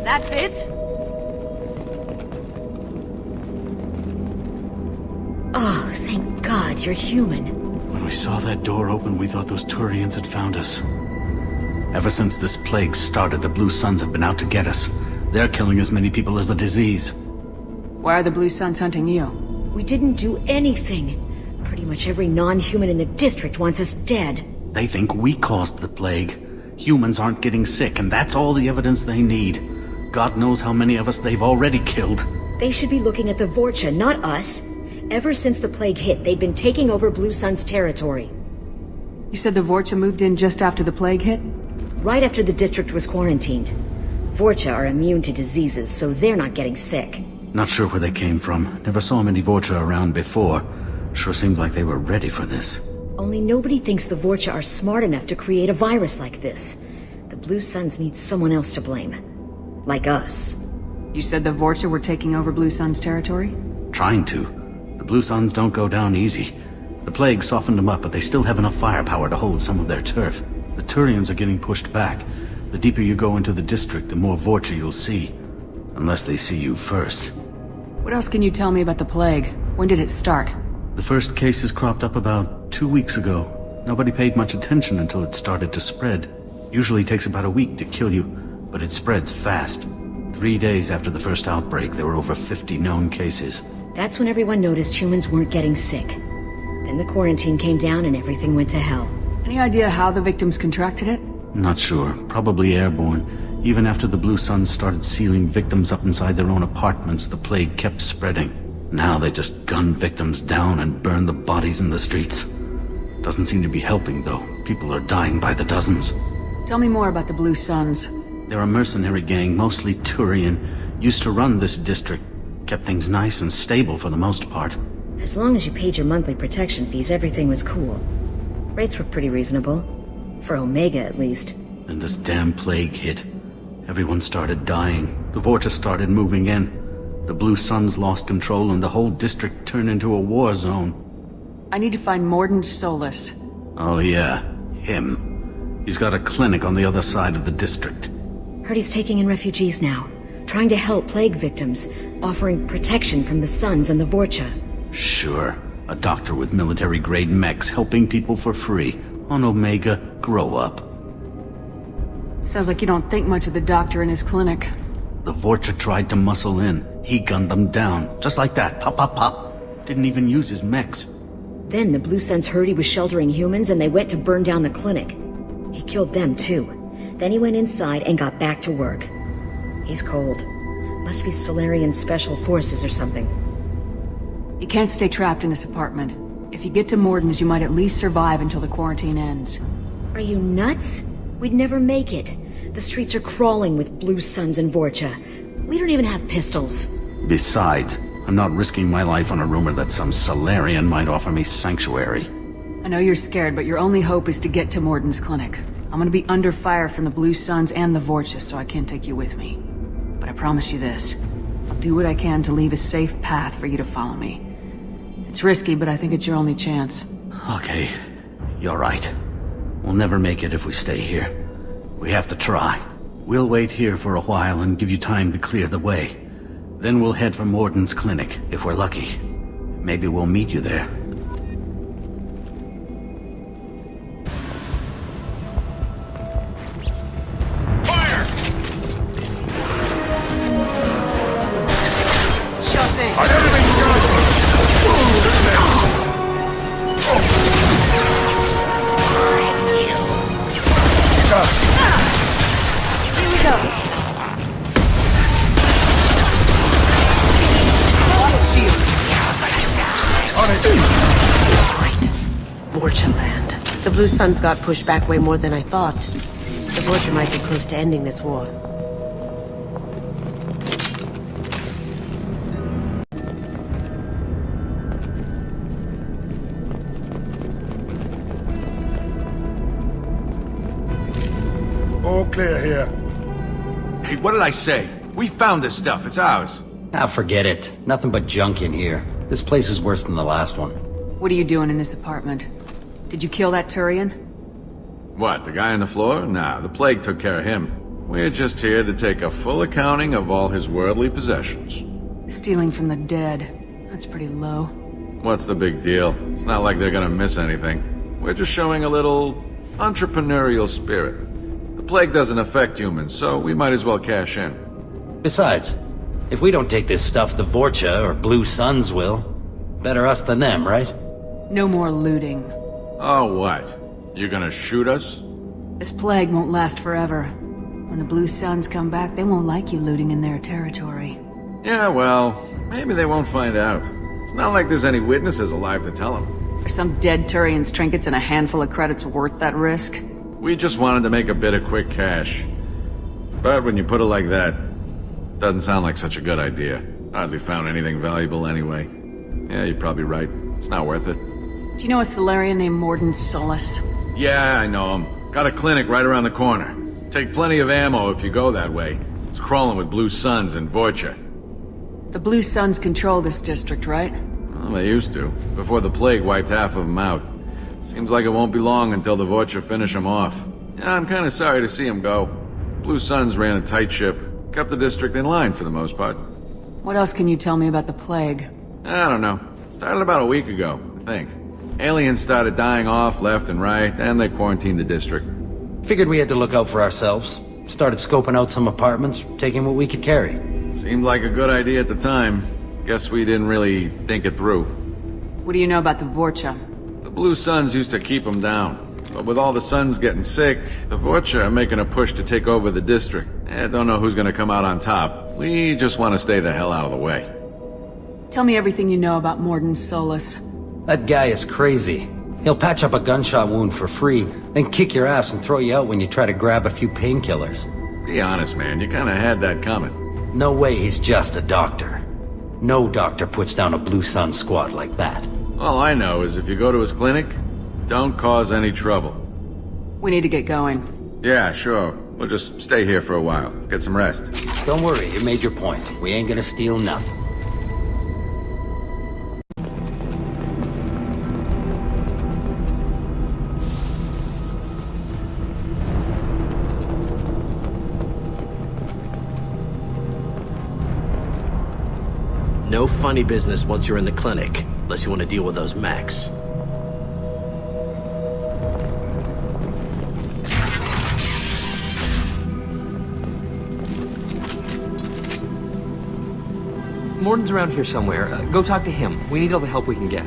Speaker 17: That's it?
Speaker 10: Oh, thank God you're human.
Speaker 12: When we saw that door open, we thought those Turians had found us. Ever since this plague started, the Blue Suns have been out to get us. They're killing as many people as the disease.
Speaker 2: Why are the Blue Suns hunting you?
Speaker 10: We didn't do anything. Pretty much every non-human in the district wants us dead.
Speaker 12: They think we caused the plague. Humans aren't getting sick, and that's all the evidence they need. God knows how many of us they've already killed.
Speaker 10: They should be looking at the Vorcha, not us. Ever since the plague hit, they've been taking over Blue Sun's territory.
Speaker 2: You said the Vorcha moved in just after the plague hit?
Speaker 10: Right after the district was quarantined. Vorcha are immune to diseases, so they're not getting sick.
Speaker 12: Not sure where they came from. Never saw many Vorcha around before. Sure seemed like they were ready for this.
Speaker 10: Only nobody thinks the Vorcha are smart enough to create a virus like this. The Blue Suns need someone else to blame. Like us.
Speaker 2: You said the Vorcha were taking over Blue Sun's territory?
Speaker 12: Trying to. The Blue Suns don't go down easy. The plague softened them up, but they still have enough firepower to hold some of their turf. The Turians are getting pushed back. The deeper you go into the district, the more Vorcha you'll see. Unless they see you first.
Speaker 2: What else can you tell me about the plague? When did it start?
Speaker 12: The first cases cropped up about 2 weeks ago. Nobody paid much attention until it started to spread. Usually takes about a week to kill you, but it spreads fast. 3 days after the first outbreak, there were over 50 known cases.
Speaker 10: That's when everyone noticed humans weren't getting sick. Then the quarantine came down and everything went to hell.
Speaker 2: Any idea how the victims contracted it?
Speaker 12: Not sure. Probably airborne. Even after the Blue Suns started sealing victims up inside their own apartments, the plague kept spreading. Now they just gun victims down and burn the bodies in the streets. Doesn't seem to be helping, though. People are dying by the dozens.
Speaker 2: Tell me more about the Blue Suns.
Speaker 12: They're a mercenary gang, mostly Turian. Used to run this district. Kept things nice and stable for the most part.
Speaker 10: As long as you paid your monthly protection fees, everything was cool. Rates were pretty reasonable. For Omega, at least.
Speaker 12: Then this damn plague hit. Everyone started dying. The Vorcha started moving in. The Blue Suns lost control and the whole district turned into a war zone.
Speaker 2: I need to find Morden Solus.
Speaker 12: Oh yeah, him. He's got a clinic on the other side of the district.
Speaker 10: Heard he's taking in refugees now. Trying to help plague victims. Offering protection from the Suns and the Vorcha.
Speaker 12: Sure. A doctor with military-grade mechs helping people for free. On Omega, grow up.
Speaker 2: Sounds like you don't think much of the doctor in his clinic.
Speaker 12: The Vorcha tried to muscle in. He gunned them down. Just like that. Pop, pop, pop. Didn't even use his mechs.
Speaker 18: Then the Blue Suns heard he was sheltering humans and they went to burn down the clinic. He killed them too. Then he went inside and got back to work. He's cold. Must be Solarian Special Forces or something.
Speaker 2: You can't stay trapped in this apartment. If you get to Morden's, you might at least survive until the quarantine ends.
Speaker 18: Are you nuts? We'd never make it. The streets are crawling with Blue Suns and Vorcha. We don't even have pistols.
Speaker 12: Besides, I'm not risking my life on a rumor that some Solarian might offer me sanctuary.
Speaker 2: I know you're scared, but your only hope is to get to Morden's clinic. I'm gonna be under fire from the Blue Suns and the Vorcha, so I can't take you with me. But I promise you this. I'll do what I can to leave a safe path for you to follow me. It's risky, but I think it's your only chance.
Speaker 12: Okay, you're right. We'll never make it if we stay here. We have to try. We'll wait here for a while and give you time to clear the way. Then we'll head for Morden's clinic, if we're lucky. Maybe we'll meet you there.
Speaker 2: Fire! Sure thing. Here we go. Shield.
Speaker 3: On it. Right. Vorcha land. The Blue Suns got pushed back way more than I thought. The Vorcha might be close to ending this war.
Speaker 8: All clear here.
Speaker 19: Hey, what did I say? We found this stuff. It's ours.
Speaker 20: Ah, forget it. Nothing but junk in here. This place is worse than the last one.
Speaker 2: What are you doing in this apartment? Did you kill that Turian?
Speaker 11: What, the guy on the floor? Nah, the plague took care of him. We're just here to take a full accounting of all his worldly possessions.
Speaker 2: Stealing from the dead. That's pretty low.
Speaker 11: What's the big deal? It's not like they're gonna miss anything. We're just showing a little entrepreneurial spirit. The plague doesn't affect humans, so we might as well cash in.
Speaker 20: Besides, if we don't take this stuff, the Vorcha or Blue Suns will. Better us than them, right?
Speaker 2: No more looting.
Speaker 11: Oh, what? You gonna shoot us?
Speaker 2: This plague won't last forever. When the Blue Suns come back, they won't like you looting in their territory.
Speaker 11: Yeah, well, maybe they won't find out. It's not like there's any witnesses alive to tell them.
Speaker 2: Are some dead Turian's trinkets and a handful of credits worth that risk?
Speaker 11: We just wanted to make a bit of quick cash. But when you put it like that, doesn't sound like such a good idea. Hardly found anything valuable anyway. Yeah, you're probably right. It's not worth it.
Speaker 2: Do you know a Solarian named Morden Solus?
Speaker 11: Yeah, I know him. Got a clinic right around the corner. Take plenty of ammo if you go that way. It's crawling with Blue Suns and Vorcha.
Speaker 2: The Blue Suns control this district, right?
Speaker 11: Well, they used to, before the plague wiped half of them out. Seems like it won't be long until the Vorcha finish them off. Yeah, I'm kinda sorry to see them go. Blue Suns ran a tight ship, kept the district in line for the most part.
Speaker 2: What else can you tell me about the plague?
Speaker 11: I don't know. Started about a week ago, I think. Aliens started dying off left and right, and they quarantined the district.
Speaker 20: Figured we had to look out for ourselves. Started scoping out some apartments, taking what we could carry.
Speaker 11: Seemed like a good idea at the time. Guess we didn't really think it through.
Speaker 2: What do you know about the Vorcha?
Speaker 11: The Blue Suns used to keep them down. But with all the Suns getting sick, the Vorcha are making a push to take over the district. Don't know who's gonna come out on top. We just want to stay the hell out of the way.
Speaker 2: Tell me everything you know about Morden Solus.
Speaker 20: That guy is crazy. He'll patch up a gunshot wound for free, then kick your ass and throw you out when you try to grab a few painkillers.
Speaker 11: Be honest, man. You kinda had that coming.
Speaker 20: No way he's just a doctor. No doctor puts down a Blue Sun squad like that.
Speaker 11: All I know is if you go to his clinic, don't cause any trouble.
Speaker 2: We need to get going.
Speaker 11: Yeah, sure. We'll just stay here for a while. Get some rest.
Speaker 20: Don't worry, you made your point. We ain't gonna steal nothing.
Speaker 21: No funny business once you're in the clinic, unless you want to deal with those mechs.
Speaker 4: Morden's around here somewhere. Go talk to him. We need all the help we can get.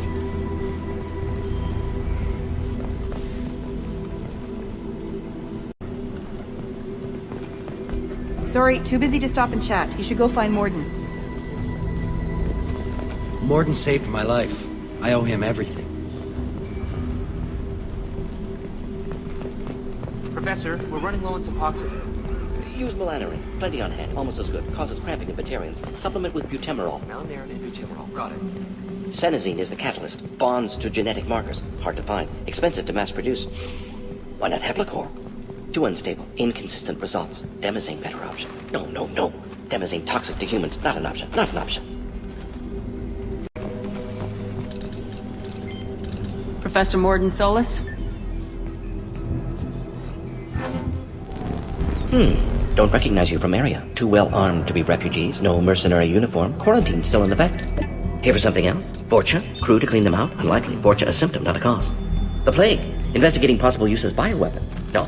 Speaker 17: Sorry, too busy to stop and chat. You should go find Morden.
Speaker 20: Morden saved my life. I owe him everything.
Speaker 4: Professor, we're running low on some oxygen.
Speaker 22: Use melanarin. Plenty on hand. Almost as good. Causes cramping in Batarians. Supplement with butemerol.
Speaker 4: Melanarin and butemerol. Got it.
Speaker 22: Senesine is the catalyst. Bonds to genetic markers. Hard to find. Expensive to mass produce. Why not Heplicor? Too unstable. Inconsistent results. Demazine better option. No. Demazine toxic to humans. Not an option. Not an option.
Speaker 2: Professor Morden Solus?
Speaker 22: Don't recognize you from area. Too well armed to be refugees. No mercenary uniform. Quarantine still in effect. Here for something else? Vorcha? Crew to clean them out? Unlikely. Vorcha a symptom, not a cause. The plague? Investigating possible use as bioweapon? No.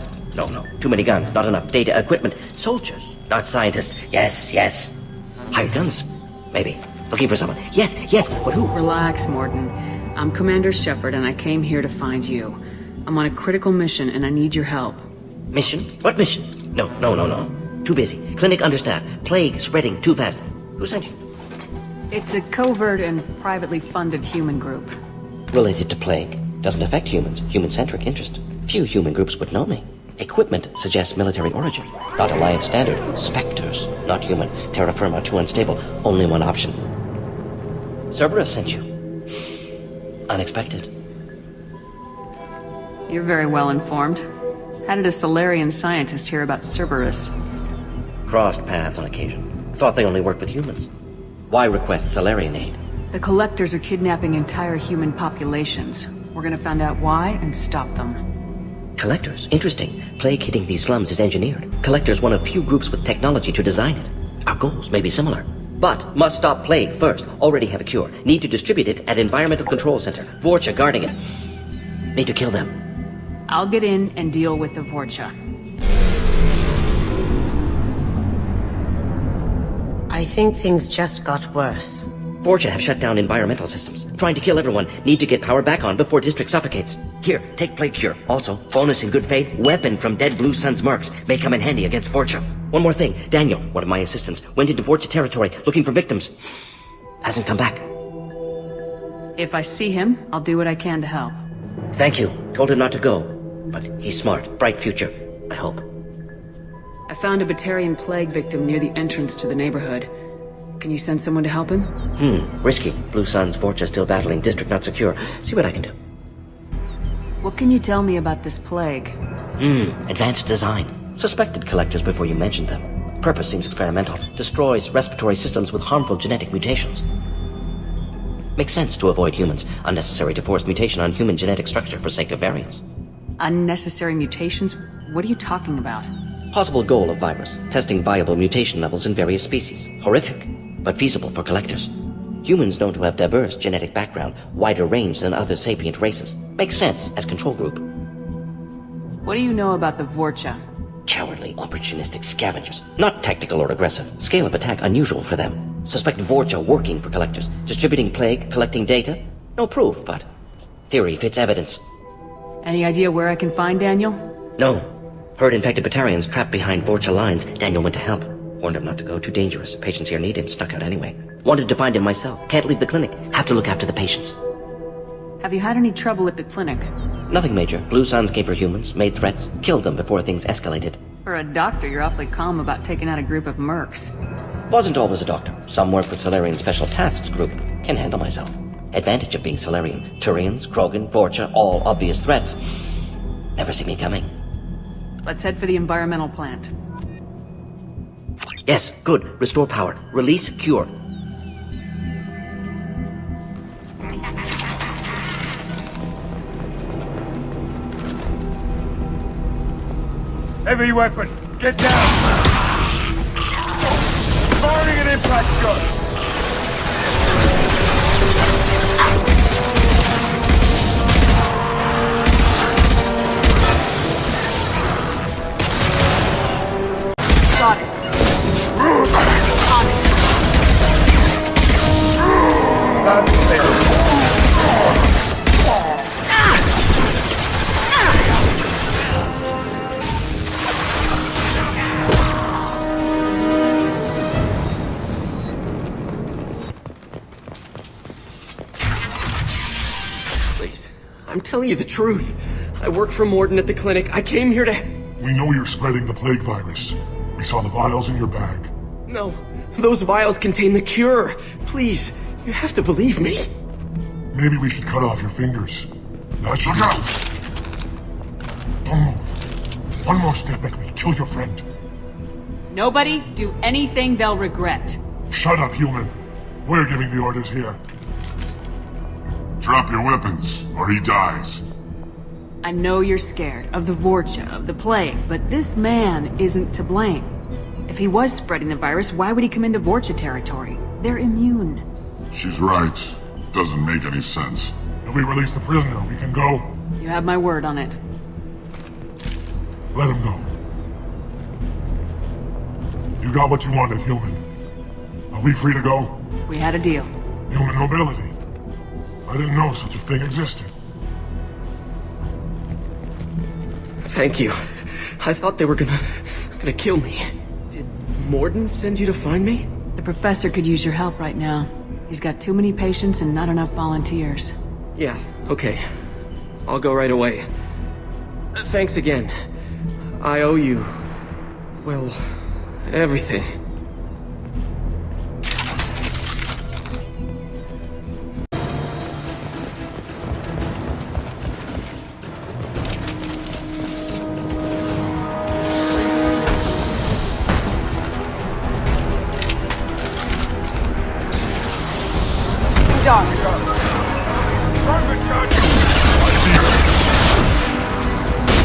Speaker 22: Too many guns, not enough data, equipment. Soldiers, not scientists. Yes. Hired guns? Maybe. Looking for someone. Yes, but who?
Speaker 2: Relax, Morden. I'm Commander Shepard, and I came here to find you. I'm on a critical mission, and I need your help.
Speaker 22: Mission? What mission? No. Too busy. Clinic understaffed. Plague spreading too fast. Who sent you?
Speaker 2: It's a covert and privately funded human group.
Speaker 22: Related to plague. Doesn't affect humans. Human-centric interest. Few human groups would know me. Equipment suggests military origin. Not Alliance standard. Spectres. Not human. Terra firma too unstable. Only one option. Cerberus sent you. Unexpected.
Speaker 2: You're very well informed. How did a Solarian scientist hear about Cerberus?
Speaker 22: Crossed paths on occasion. Thought they only worked with humans. Why request Solarian aid?
Speaker 2: The Collectors are kidnapping entire human populations. We're gonna find out why and stop them.
Speaker 22: Collectors? Interesting. Plague hitting these slums is engineered. Collectors one of few groups with technology to design it. Our goals may be similar. But must stop plague first. Already have a cure. Need to distribute it at Environmental Control Center. Vorcha guarding it. Need to kill them.
Speaker 2: I'll get in and deal with the Vorcha.
Speaker 3: I think things just got worse.
Speaker 22: Vorcha have shut down environmental systems. Trying to kill everyone. Need to get power back on before district suffocates. Here, take plague cure. Also, bonus in good faith, weapon from dead Blue Sun's mercs. May come in handy against Vorcha. One more thing. Daniel, one of my assistants, went into Vorcha territory looking for victims. Hasn't come back.
Speaker 2: If I see him, I'll do what I can to help.
Speaker 22: Thank you. Told him not to go. But he's smart. Bright future. I hope.
Speaker 2: I found a Batarian plague victim near the entrance to the neighborhood. Can you send someone to help him?
Speaker 22: Risky. Blue Sun's Vorcha still battling. District not secure. See what I can do.
Speaker 2: What can you tell me about this plague?
Speaker 22: Advanced design. Suspected collectors before you mentioned them. Purpose seems experimental. Destroys respiratory systems with harmful genetic mutations. Makes sense to avoid humans. Unnecessary to force mutation on human genetic structure for sake of variance.
Speaker 2: Unnecessary mutations? What are you talking about?
Speaker 22: Possible goal of virus. Testing viable mutation levels in various species. Horrific, but feasible for collectors. Humans known to have diverse genetic background, wider range than other sapient races. Makes sense as control group.
Speaker 2: What do you know about the Vorcha?
Speaker 22: Cowardly, opportunistic scavengers. Not tactical or aggressive. Scale of attack unusual for them. Suspect Vorcha working for collectors. Distributing plague, collecting data. No proof, but theory fits evidence.
Speaker 2: Any idea where I can find Daniel?
Speaker 22: No. Heard infected Batarians trapped behind Vorcha lines. Daniel went to help. Warned him not to go. Too dangerous. Patients here need him. Snuck out anyway. Wanted to find him myself. Can't leave the clinic. Have to look after the patients.
Speaker 2: Have you had any trouble at the clinic?
Speaker 22: Nothing major. Blue Suns came for humans, made threats, killed them before things escalated.
Speaker 2: For a doctor, you're awfully calm about taking out a group of mercs.
Speaker 22: Wasn't always a doctor. Some work with Solarian Special Tasks Group. Can handle myself. Advantage of being Solarian. Turians, Krogan, Vorcha, all obvious threats. Never see me coming.
Speaker 2: Let's head for the environmental plant.
Speaker 22: Yes, good. Restore power. Release cure.
Speaker 8: Heavy weapon, get down! Firing an impact shot!
Speaker 2: Got it. On it.
Speaker 21: I'm telling you the truth. I work for Morden at the clinic. I came here to...
Speaker 15: We know you're spreading the plague virus. We saw the vials in your bag.
Speaker 21: No, those vials contain the cure. Please, you have to believe me.
Speaker 15: Maybe we should cut off your fingers. Now look out! Don't move. One more step and we kill your friend.
Speaker 2: Nobody do anything they'll regret.
Speaker 15: Shut up, human. We're giving the orders here. Drop your weapons, or he dies.
Speaker 2: I know you're scared of the Vorcha, of the plague, but this man isn't to blame. If he was spreading the virus, why would he come into Vorcha territory? They're immune.
Speaker 15: She's right. Doesn't make any sense. If we release the prisoner, we can go.
Speaker 2: You have my word on it.
Speaker 15: Let him go. You got what you wanted, human. Are we free to go?
Speaker 2: We had a deal.
Speaker 15: Human nobility. I didn't know such a thing existed.
Speaker 21: Thank you. I thought they were gonna kill me. Did Morden send you to find me?
Speaker 2: The professor could use your help right now. He's got too many patients and not enough volunteers.
Speaker 21: Yeah, okay. I'll go right away. Thanks again. I owe you... well, everything.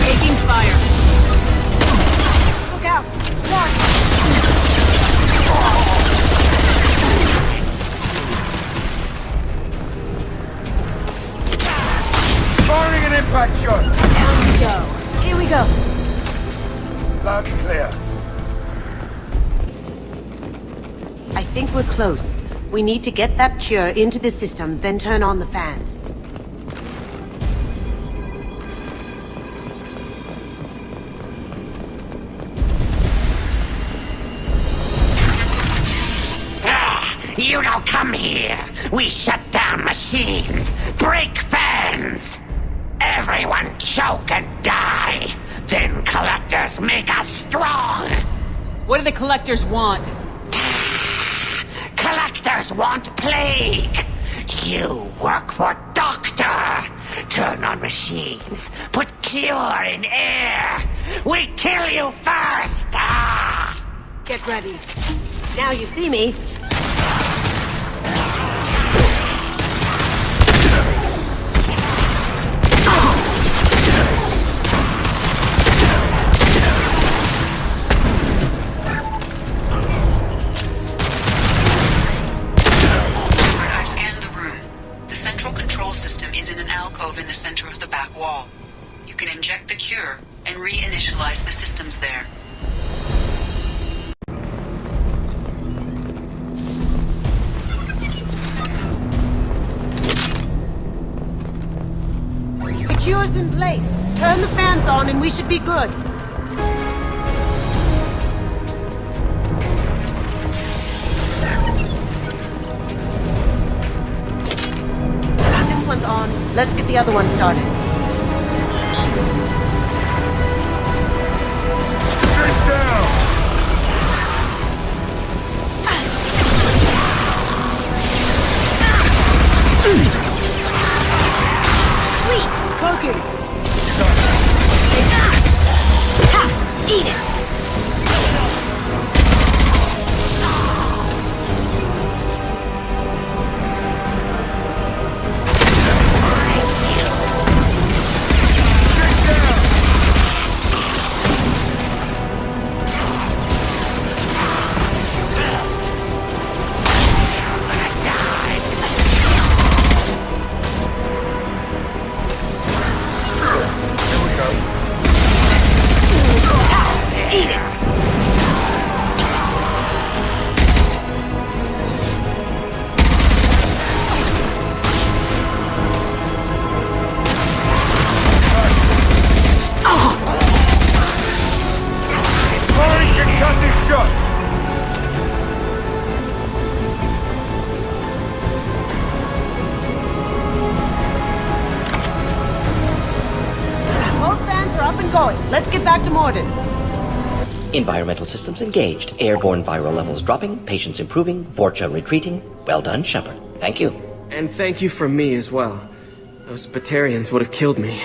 Speaker 2: Taking fire.
Speaker 17: Look out! Dark!
Speaker 9: Firing an impact shot!
Speaker 17: Down we go. Here we go.
Speaker 9: Loud and clear.
Speaker 3: I think we're close. We need to get that cure into the system, then turn on the fans.
Speaker 14: You don't come here. We shut down machines, break fans. Everyone choke and die. Then collectors make us strong.
Speaker 2: What do the collectors want?
Speaker 14: Collectors want plague. You work for Doctor. Turn on machines. Put cure in air. We kill you first.
Speaker 3: Get ready. Now you see me.
Speaker 1: Is in an alcove in the center of the back wall. You can inject the cure and reinitialize the systems there.
Speaker 3: The cure's in place. Turn the fans on and we should be good. This one's on. Let's get the other one started.
Speaker 15: Get down!
Speaker 3: Sweet! Cooking! Eat it! going? Let's get back to Morden.
Speaker 22: Environmental systems engaged. Airborne viral levels dropping. Patients improving. Vorcha retreating. Well done, Shepard. Thank you.
Speaker 21: And thank you from me as well. Those Batarians would have killed me.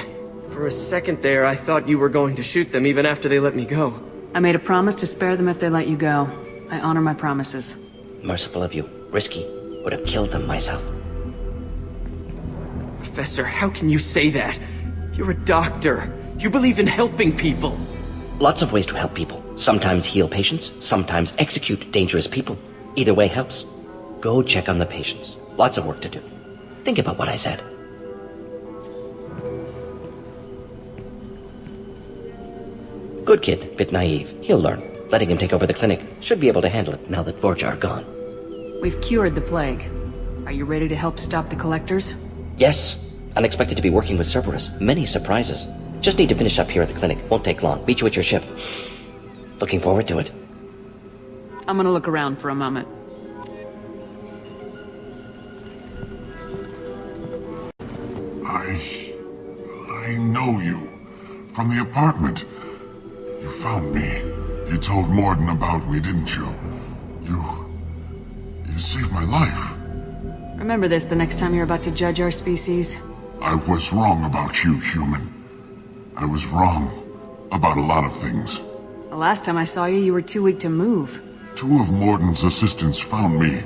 Speaker 21: For a second there, I thought you were going to shoot them even after they let me go.
Speaker 2: I made a promise to spare them if they let you go. I honor my promises.
Speaker 22: Merciful of you. Risky. Would have killed them myself.
Speaker 21: Professor, how can you say that? You're a doctor. You believe in helping people.
Speaker 22: Lots of ways to help people. Sometimes heal patients, sometimes execute dangerous people. Either way helps. Go check on the patients. Lots of work to do. Think about what I said. Good kid, bit naive. He'll learn. Letting him take over the clinic. Should be able to handle it now that Vorcha are gone.
Speaker 2: We've cured the plague. Are you ready to help stop the collectors?
Speaker 22: Yes. Unexpected to be working with Cerberus. Many surprises. Just need to finish up here at the clinic. Won't take long. Meet you at your ship. Looking forward to it.
Speaker 2: I'm gonna look around for a moment.
Speaker 6: I know you. From the apartment. You found me. You told Morden about me, didn't you? You saved my life.
Speaker 2: Remember this the next time you're about to judge our species.
Speaker 6: I was wrong about you, human. I was wrong about a lot of things.
Speaker 2: The last time I saw you, you were too weak to move.
Speaker 6: 2 of Morden's assistants found me.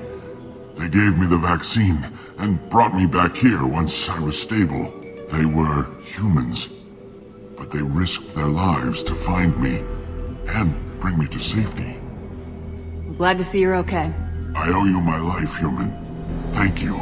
Speaker 6: They gave me the vaccine and brought me back here once I was stable. They were humans, but they risked their lives to find me and bring me to safety.
Speaker 2: I'm glad to see you're okay.
Speaker 6: I owe you my life, human. Thank you.